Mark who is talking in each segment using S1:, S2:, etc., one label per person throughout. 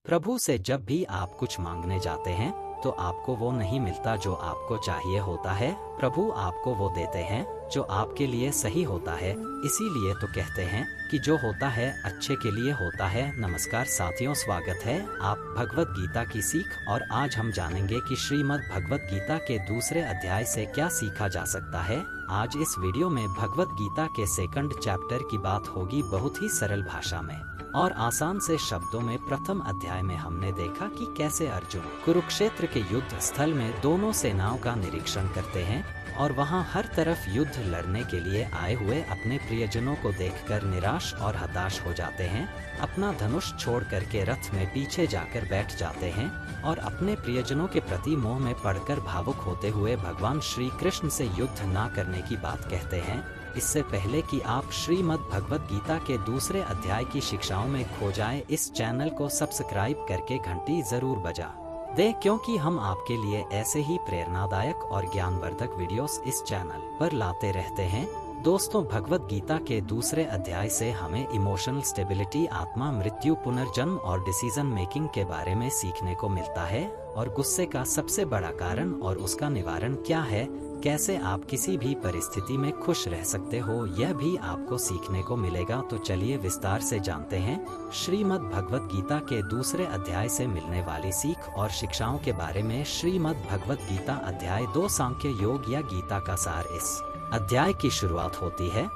S1: प्रभु से जब भी आप कुछ मांगने जाते हैं तो आपको वो नहीं मिलता जो आपको चाहिए होता है। प्रभु आपको वो देते हैं जो आपके लिए सही होता है। इसीलिए तो कहते हैं कि जो होता है अच्छे के लिए होता है। नमस्कार साथियों, स्वागत है आप भगवत गीता की सीख। और आज हम जानेंगे कि श्रीमद् भगवत गीता के दूसरे अध्याय से क्या सीखा जा सकता है। आज इस वीडियो में भगवत गीता के सेकंड चैप्टर की बात होगी, बहुत ही सरल भाषा में और आसान से शब्दों में। प्रथम अध्याय में हमने देखा कि कैसे अर्जुन कुरुक्षेत्र के युद्ध स्थल में दोनों सेनाओं का निरीक्षण करते हैं और वहां हर तरफ युद्ध लड़ने के लिए आए हुए अपने प्रियजनों को देखकर निराश और हताश हो जाते हैं। अपना धनुष छोड़ करके रथ में पीछे जाकर बैठ जाते हैं और अपने प्रियजनों के प्रति मोह में पड़कर भावुक होते हुए भगवान श्री कृष्ण से युद्ध ना करने की बात कहते हैं। इससे पहले कि आप श्रीमद् भगवत गीता के दूसरे अध्याय की शिक्षाओं में खो जाएं, इस चैनल को सब्सक्राइब करके घंटी जरूर बजा दें, क्योंकि हम आपके लिए ऐसे ही प्रेरणादायक और ज्ञानवर्धक वीडियोस इस चैनल पर लाते रहते हैं। दोस्तों, भगवत गीता के दूसरे अध्याय से हमें इमोशनल स्टेबिलिटी, आत्मा, मृत्यु, पुनर्जन्म और डिसीजन मेकिंग के बारे में सीखने को मिलता है। और गुस्से का सबसे बड़ा कारण और उसका निवारण क्या है, कैसे आप किसी भी परिस्थिति में खुश रह सकते हो, यह भी आपको सीखने को मिलेगा। तो चलिए विस्तार से जानते हैं श्रीमद् भगवत गीता के दूसरे अध्याय से मिलने वाली सीख और शिक्षाओं के बारे में। श्रीमद् भगवत गीता अध्याय 2 सांख्य योग या गीता का सार। इस अध्याय की शुरुआत होती है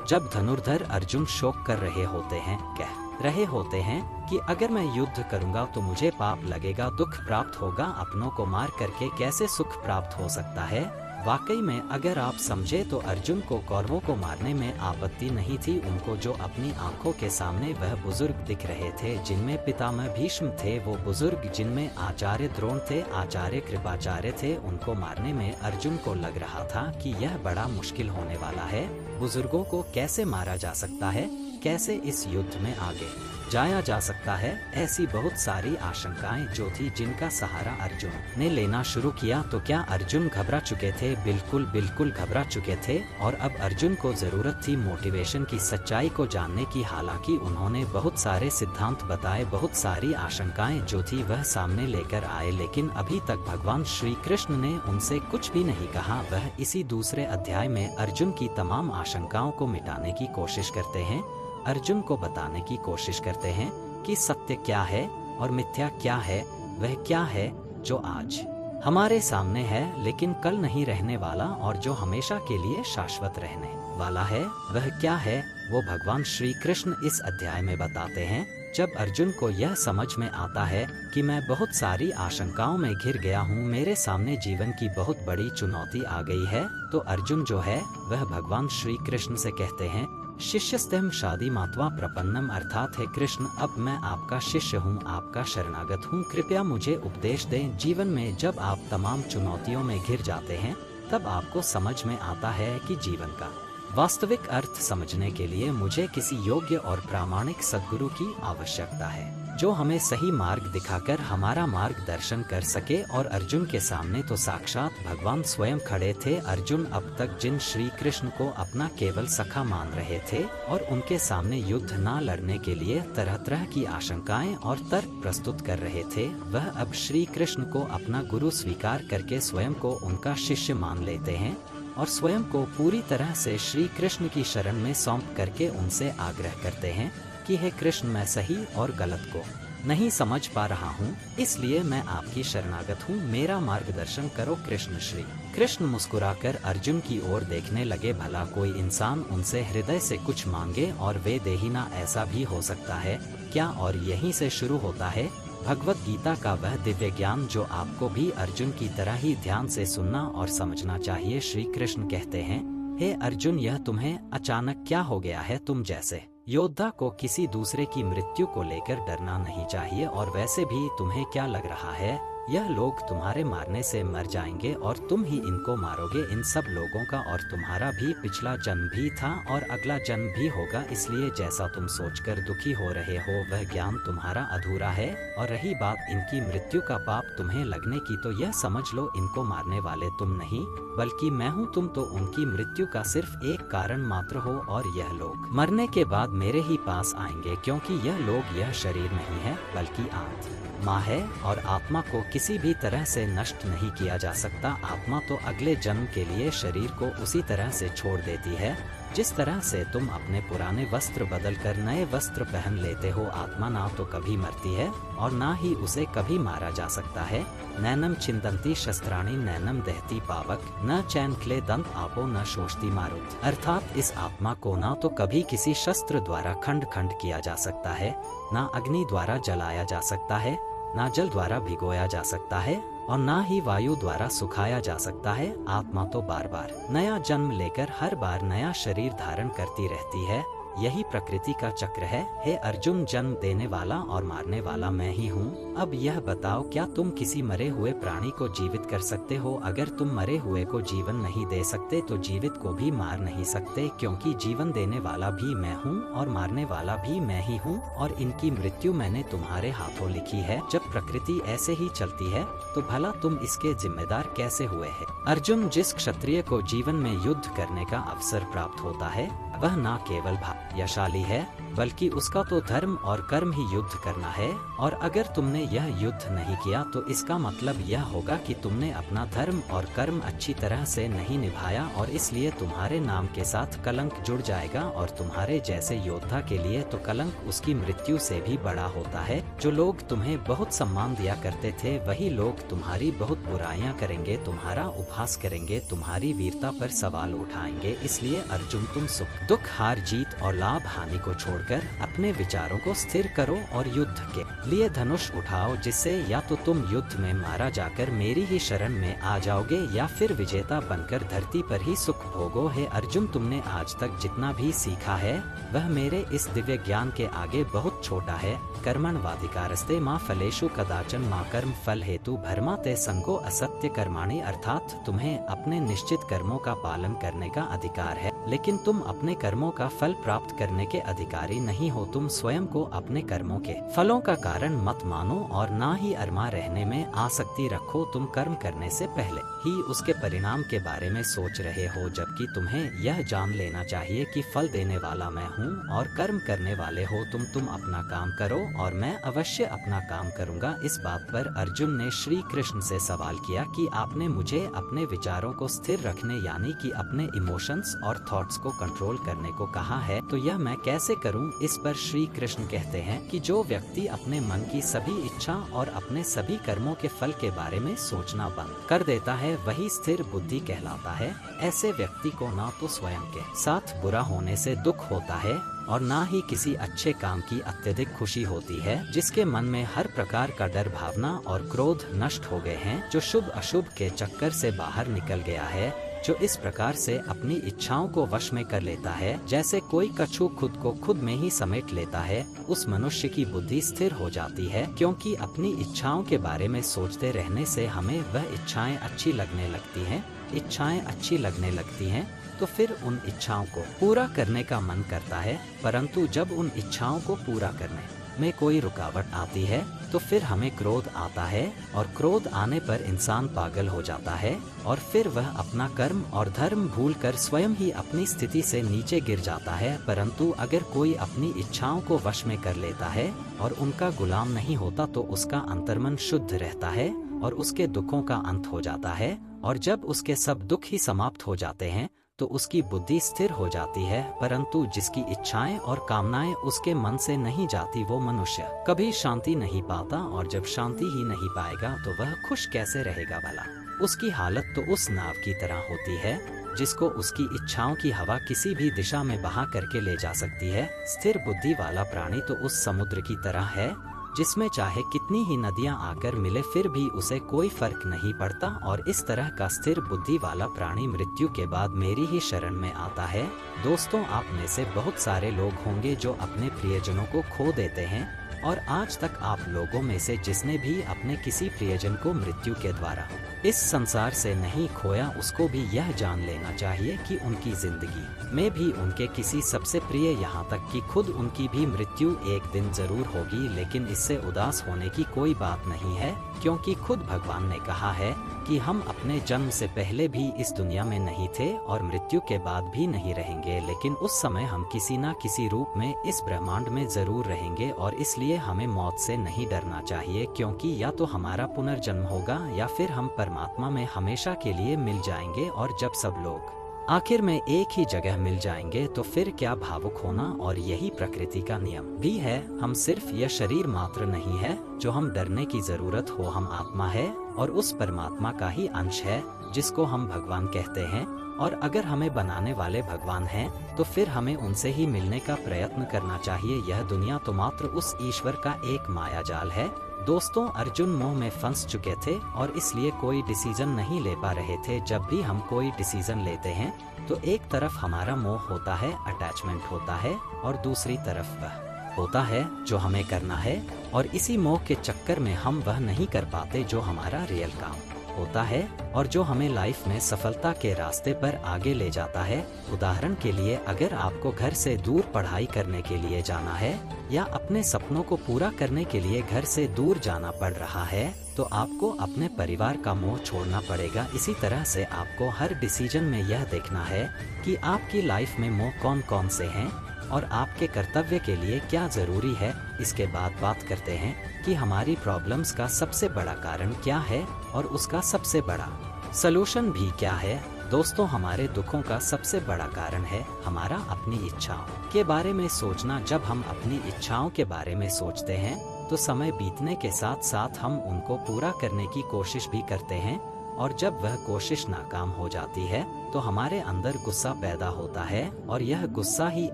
S1: जब धनुर्धर अर्जुन शोक कर रहे होते हैं, कह रहे होते हैं कि अगर मैं युद्ध करूंगा तो मुझे पाप लगेगा, दुख प्राप्त होगा, अपनों को मार करके कैसे सुख प्राप्त हो सकता है। वाकई में अगर आप समझे तो अर्जुन को कौरवों को मारने में आपत्ति नहीं थी। उनको जो अपनी आंखों के सामने वह बुजुर्ग दिख रहे थे जिनमें पितामह भीष्म थे, वो बुजुर्ग जिनमें आचार्य द्रोण थे, आचार्य कृपाचार्य थे, उनको मारने में अर्जुन को लग रहा था कि यह बड़ा मुश्किल होने वाला है। बुजुर्गों को कैसे मारा जा सकता है, कैसे इस युद्ध में आगे जाया जा सकता है, ऐसी बहुत सारी आशंकाएं जो थी जिनका सहारा अर्जुन ने लेना शुरू किया। तो क्या अर्जुन घबरा चुके थे? बिल्कुल घबरा चुके थे। और अब अर्जुन को जरूरत थी मोटिवेशन की, सच्चाई को जानने की। हालांकि उन्होंने बहुत सारे सिद्धांत बताए, बहुत सारी आशंकाएं जो थी वह सामने लेकर आए, लेकिन अभी तक भगवान श्री कृष्ण ने उनसे कुछ भी नहीं कहा। वह इसी दूसरे अध्याय में अर्जुन की तमाम आशंकाओं को मिटाने की कोशिश करते हैं, अर्जुन को बताने की कोशिश करते हैं कि सत्य क्या है और मिथ्या क्या है। वह क्या है जो आज हमारे सामने है लेकिन कल नहीं रहने वाला, और जो हमेशा के लिए शाश्वत रहने वाला है वह क्या है, वो भगवान श्री कृष्ण इस अध्याय में बताते हैं। जब अर्जुन को यह समझ में आता है कि मैं बहुत सारी आशंकाओं में घिर गया हूँ, मेरे सामने जीवन की बहुत बड़ी चुनौती आ गई है, तो अर्जुन जो है वह भगवान श्री कृष्ण से कहते हैं, शिष्यस्तेहं शादी मात्वा प्रपन्नम, अर्थात है कृष्ण अब मैं आपका शिष्य हूँ, आपका शरणागत हूँ, कृपया मुझे उपदेश दें। जीवन में जब आप तमाम चुनौतियों में घिर जाते हैं तब आपको समझ में आता है कि जीवन का वास्तविक अर्थ समझने के लिए मुझे किसी योग्य और प्रामाणिक सद्गुरु की आवश्यकता है जो हमें सही मार्ग दिखाकर हमारा मार्गदर्शन कर सके। और अर्जुन के सामने तो साक्षात भगवान स्वयं खड़े थे। अर्जुन अब तक जिन श्री कृष्ण को अपना केवल सखा मान रहे थे और उनके सामने युद्ध ना लड़ने के लिए तरह तरह की आशंकाएं और तर्क प्रस्तुत कर रहे थे, वह अब श्री कृष्ण को अपना गुरु स्वीकार करके स्वयं को उनका शिष्य मान लेते हैं और स्वयं को पूरी तरह से श्री कृष्ण की शरण में सौंप करके उनसे आग्रह करते हैं कि हे कृष्ण, मैं सही और गलत को नहीं समझ पा रहा हूँ, इसलिए मैं आपकी शरणागत हूँ, मेरा मार्गदर्शन करो कृष्ण। श्री कृष्ण मुस्कुराकर अर्जुन की ओर देखने लगे। भला कोई इंसान उनसे हृदय से कुछ मांगे और वे दे ही ना, ऐसा भी हो सकता है क्या? और यहीं से शुरू होता है भगवत गीता का वह दिव्य ज्ञान जो आपको भी अर्जुन की तरह ही ध्यान से सुनना और समझना चाहिए। श्री कृष्ण कहते हैं, हे अर्जुन, यह तुम्हें अचानक क्या हो गया है? तुम जैसे योद्धा को किसी दूसरे की मृत्यु को लेकर डरना नहीं चाहिए। और वैसे भी तुम्हें क्या लग रहा है यह लोग तुम्हारे मारने से मर जाएंगे और तुम ही इनको मारोगे। इन सब लोगों का और तुम्हारा भी पिछला जन्म भी था और अगला जन्म भी होगा, इसलिए जैसा तुम सोचकर दुखी हो रहे हो वह ज्ञान तुम्हारा अधूरा है। और रही बात इनकी मृत्यु का पाप तुम्हें लगने की, तो यह समझ लो इनको मारने वाले तुम नहीं बल्कि मैं हूँ। तुम तो उनकी मृत्यु का सिर्फ एक कारण मात्र हो और यह लोग मरने के बाद मेरे ही पास आएंगे, क्योंकि यह लोग यह शरीर नहीं है बल्कि आत्मा है और आत्मा को किसी भी तरह से नष्ट नहीं किया जा सकता। आत्मा तो अगले जन्म के लिए शरीर को उसी तरह से छोड़ देती है जिस तरह से तुम अपने पुराने वस्त्र बदलकर नए वस्त्र पहन लेते हो। आत्मा ना तो कभी मरती है और ना ही उसे कभी मारा जा सकता है। नैनम छिन्दन्ति शस्त्राणि नैनम दहती पावक न चैन क्ले दंत आपो न शोषती मारुत। अर्थात इस आत्मा को ना तो कभी किसी शस्त्र द्वारा खंड खंड किया जा सकता है, ना अग्नि द्वारा जलाया जा सकता है, ना जल द्वारा भिगोया जा सकता है और ना ही वायु द्वारा सुखाया जा सकता है। आत्मा तो बार बार नया जन्म लेकर हर बार नया शरीर धारण करती रहती है। यही प्रकृति का चक्र है। हे अर्जुन, जन्म देने वाला और मारने वाला मैं ही हूँ। अब यह बताओ, क्या तुम किसी मरे हुए प्राणी को जीवित कर सकते हो? अगर तुम मरे हुए को जीवन नहीं दे सकते तो जीवित को भी मार नहीं सकते, क्योंकि जीवन देने वाला भी मैं हूँ और मारने वाला भी मैं ही हूँ और इनकी मृत्यु मैंने तुम्हारे हाथों लिखी है। जब प्रकृति ऐसे ही चलती है तो भला तुम इसके जिम्मेदार कैसे हुए हैं? अर्जुन, जिस क्षत्रिय को जीवन में युद्ध करने का अवसर प्राप्त होता है वह न केवल भाग्यशाली है बल्कि उसका तो धर्म और कर्म ही युद्ध करना है। और अगर तुमने यह युद्ध नहीं किया तो इसका मतलब यह होगा कि तुमने अपना धर्म और कर्म अच्छी तरह से नहीं निभाया और इसलिए तुम्हारे नाम के साथ कलंक जुड़ जाएगा। और तुम्हारे जैसे योद्धा के लिए तो कलंक उसकी मृत्यु से भी बड़ा होता है। जो लोग तुम्हें बहुत सम्मान दिया करते थे वही लोग तुम्हारी बहुत बुराइयां करेंगे, तुम्हारा उपहास करेंगे, तुम्हारी वीरता पर सवाल उठाएंगे। इसलिए अर्जुन, तुम सुख दुख हार जीत और लाभ हानि को छोड़कर अपने विचारों को स्थिर करो और युद्ध के लिए धनुष उठाओ, जिससे या तो तुम युद्ध में मारा जाकर मेरी ही शरण में आ जाओगे या फिर विजेता बनकर धरती पर ही सुख भोगो। है अर्जुन, तुमने आज तक जितना भी सीखा है वह मेरे इस दिव्य ज्ञान के आगे बहुत छोटा है। कर्मण वाधिकारस्ते माँ फलेषु कदाचन माँ कर्म फल हेतु भरमा ते संगो असत्य कर्माणि। अर्थात तुम्हें अपने निश्चित कर्मों का पालन करने का अधिकार है, लेकिन तुम अपने कर्मों का फल प्राप्त करने के अधिकारी नहीं हो। तुम स्वयं को अपने कर्मों के फलों का कारण मत मानो और ना ही अरमा रहने में आसक्ति रखो। तुम कर्म करने से पहले ही उसके परिणाम के बारे में सोच रहे हो, जबकि तुम्हें यह जान लेना चाहिए कि फल देने वाला मैं हूँ और कर्म करने वाले हो तुम अपना काम करो और मैं अवश्य अपना काम करूँगा। इस बात पर अर्जुन ने श्री कृष्ण से सवाल किया कि आपने मुझे अपने विचारों को स्थिर रखने यानी कि अपने इमोशंस और थॉट्स को कंट्रोल करने को कहा है, तो यह मैं कैसे करूं? इस पर श्री कृष्ण कहते हैं कि जो व्यक्ति अपने मन की सभी इच्छा और अपने सभी कर्मों के फल के बारे में सोचना बंद कर देता है वही स्थिर बुद्धि कहलाता है। ऐसे व्यक्ति को ना तो स्वयं के साथ बुरा होने से दुख होता है और ना ही किसी अच्छे काम की अत्यधिक खुशी होती है, जिसके मन में हर प्रकार का डर भावना और क्रोध नष्ट हो गए हैं, जो शुभ अशुभ के चक्कर से बाहर निकल गया है, जो इस प्रकार से अपनी इच्छाओं को वश में कर लेता है जैसे कोई कछुआ खुद को खुद में ही समेट लेता है, उस मनुष्य की बुद्धि स्थिर हो जाती है। क्योंकि अपनी इच्छाओं के बारे में सोचते रहने से हमें वह इच्छाएं अच्छी लगने लगती हैं। इच्छाएं अच्छी लगने लगती हैं तो फिर उन इच्छाओं को पूरा करने का मन करता है, परंतु जब उन इच्छाओं को पूरा करने में कोई रुकावट आती है तो फिर हमें क्रोध आता है और क्रोध आने पर इंसान पागल हो जाता है और फिर वह अपना कर्म और धर्म भूलकर स्वयं ही अपनी स्थिति से नीचे गिर जाता है। परंतु अगर कोई अपनी इच्छाओं को वश में कर लेता है और उनका गुलाम नहीं होता तो उसका अंतर्मन शुद्ध रहता है और उसके दुखों का अंत हो जाता है, और जब उसके सब दुख ही समाप्त हो जाते हैं तो उसकी बुद्धि स्थिर हो जाती है। परंतु जिसकी इच्छाएं और कामनाएं उसके मन से नहीं जाती वो मनुष्य कभी शांति नहीं पाता, और जब शांति ही नहीं पाएगा तो वह खुश कैसे रहेगा भला? उसकी हालत तो उस नाव की तरह होती है जिसको उसकी इच्छाओं की हवा किसी भी दिशा में बहा करके ले जा सकती है। स्थिर बुद्धि वाला प्राणी तो उस समुद्र की तरह है जिसमें चाहे कितनी ही नदियां आकर मिले फिर भी उसे कोई फर्क नहीं पड़ता, और इस तरह का स्थिर बुद्धि वाला प्राणी मृत्यु के बाद मेरी ही शरण में आता है। दोस्तों, आप में से बहुत सारे लोग होंगे जो अपने प्रियजनों को खो देते हैं, और आज तक आप लोगों में से जिसने भी अपने किसी प्रियजन को मृत्यु के द्वारा इस संसार से नहीं खोया, उसको भी यह जान लेना चाहिए कि उनकी जिंदगी में भी उनके किसी सबसे प्रिय, यहाँ तक कि खुद उनकी भी मृत्यु एक दिन जरूर होगी। लेकिन इससे उदास होने की कोई बात नहीं है, क्योंकि खुद भगवान ने कहा है कि हम अपने जन्म से पहले भी इस दुनिया में नहीं थे और मृत्यु के बाद भी नहीं रहेंगे, लेकिन उस समय हम किसी न किसी रूप में इस ब्रह्मांड में जरूर रहेंगे। और इसलिए हमें मौत से नहीं डरना चाहिए, क्योंकि या तो हमारा पुनर्जन्म होगा या फिर हम परमात्मा में हमेशा के लिए मिल जाएंगे। और जब सब लोग आखिर में एक ही जगह मिल जाएंगे तो फिर क्या भावुक होना। और यही प्रकृति का नियम भी है। हम सिर्फ यह शरीर मात्र नहीं है जो हम डरने की जरूरत हो, हम आत्मा है और उस परमात्मा का ही अंश है जिसको हम भगवान कहते हैं। और अगर हमें बनाने वाले भगवान हैं तो फिर हमें उनसे ही मिलने का प्रयत्न करना चाहिए। यह दुनिया तो मात्र उस ईश्वर का एक मायाजाल है। दोस्तों, अर्जुन मोह में फंस चुके थे और इसलिए कोई डिसीजन नहीं ले पा रहे थे। जब भी हम कोई डिसीजन लेते हैं तो एक तरफ हमारा मोह होता है, अटैचमेंट होता है, और दूसरी तरफ वह होता है जो हमें करना है, और इसी मोह के चक्कर में हम वह नहीं कर पाते जो हमारा रियल काम होता है और जो हमें लाइफ में सफलता के रास्ते पर आगे ले जाता है। उदाहरण के लिए, अगर आपको घर से दूर पढ़ाई करने के लिए जाना है या अपने सपनों को पूरा करने के लिए घर से दूर जाना पड़ रहा है, तो आपको अपने परिवार का मोह छोड़ना पड़ेगा। इसी तरह से आपको हर डिसीजन में यह देखना है कि आपकी लाइफ में मोह कौन कौन से हैं और आपके कर्तव्य के लिए क्या जरूरी है। इसके बाद बात करते हैं कि हमारी प्रॉब्लम्स का सबसे बड़ा कारण क्या है और उसका सबसे बड़ा सलूशन भी क्या है। दोस्तों, हमारे दुखों का सबसे बड़ा कारण है हमारा अपनी इच्छाओं के बारे में सोचना। जब हम अपनी इच्छाओं के बारे में सोचते हैं तो समय बीतने के साथ साथ हम उनको पूरा करने की कोशिश भी करते हैं, और जब वह कोशिश नाकाम हो जाती है तो हमारे अंदर गुस्सा पैदा होता है। और यह गुस्सा ही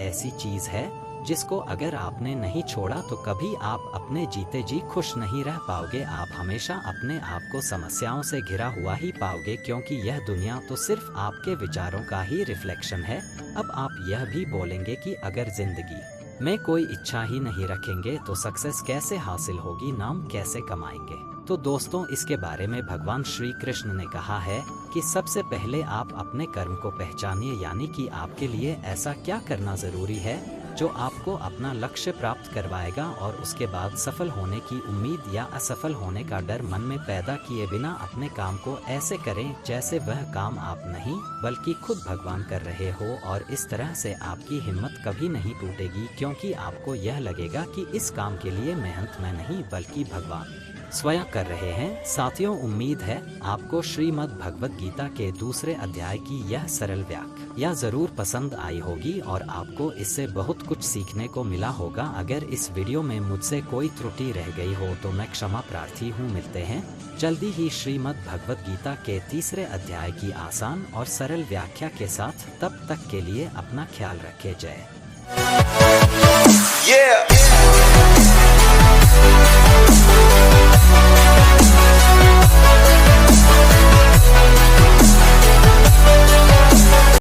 S1: ऐसी चीज है जिसको अगर आपने नहीं छोड़ा तो कभी आप अपने जीते जी खुश नहीं रह पाओगे। आप हमेशा अपने आप को समस्याओं से घिरा हुआ ही पाओगे, क्योंकि यह दुनिया तो सिर्फ आपके विचारों का ही रिफ्लेक्शन है। अब आप यह भी बोलेंगे कि अगर जिंदगी में कोई इच्छा ही नहीं रखेंगे तो सक्सेस कैसे हासिल होगी, नाम कैसे कमाएंगे। तो दोस्तों, इसके बारे में भगवान श्री कृष्ण ने कहा है कि सबसे पहले आप अपने कर्म को पहचानिए, यानी कि आपके लिए ऐसा क्या करना जरूरी है जो आपको अपना लक्ष्य प्राप्त करवाएगा, और उसके बाद सफल होने की उम्मीद या असफल होने का डर मन में पैदा किए बिना अपने काम को ऐसे करें जैसे वह काम आप नहीं बल्कि खुद भगवान कर रहे हो। और इस तरह से आपकी हिम्मत कभी नहीं टूटेगी, क्योंकि आपको यह लगेगा कि इस काम के लिए मेहनत मैं नहीं बल्कि भगवान स्वयं कर रहे हैं। साथियों, उम्मीद है आपको श्रीमद् भगवद गीता के दूसरे अध्याय की यह सरल व्याख्या जरूर पसंद आई होगी और आपको इससे बहुत कुछ सीखने को मिला होगा। अगर इस वीडियो में मुझसे कोई त्रुटि रह गई हो तो मैं क्षमा प्रार्थी हूँ। मिलते हैं जल्दी ही श्रीमद् भगवद गीता के तीसरे अध्याय की आसान और सरल व्याख्या के साथ। तब तक के लिए अपना ख्याल रखें। जय।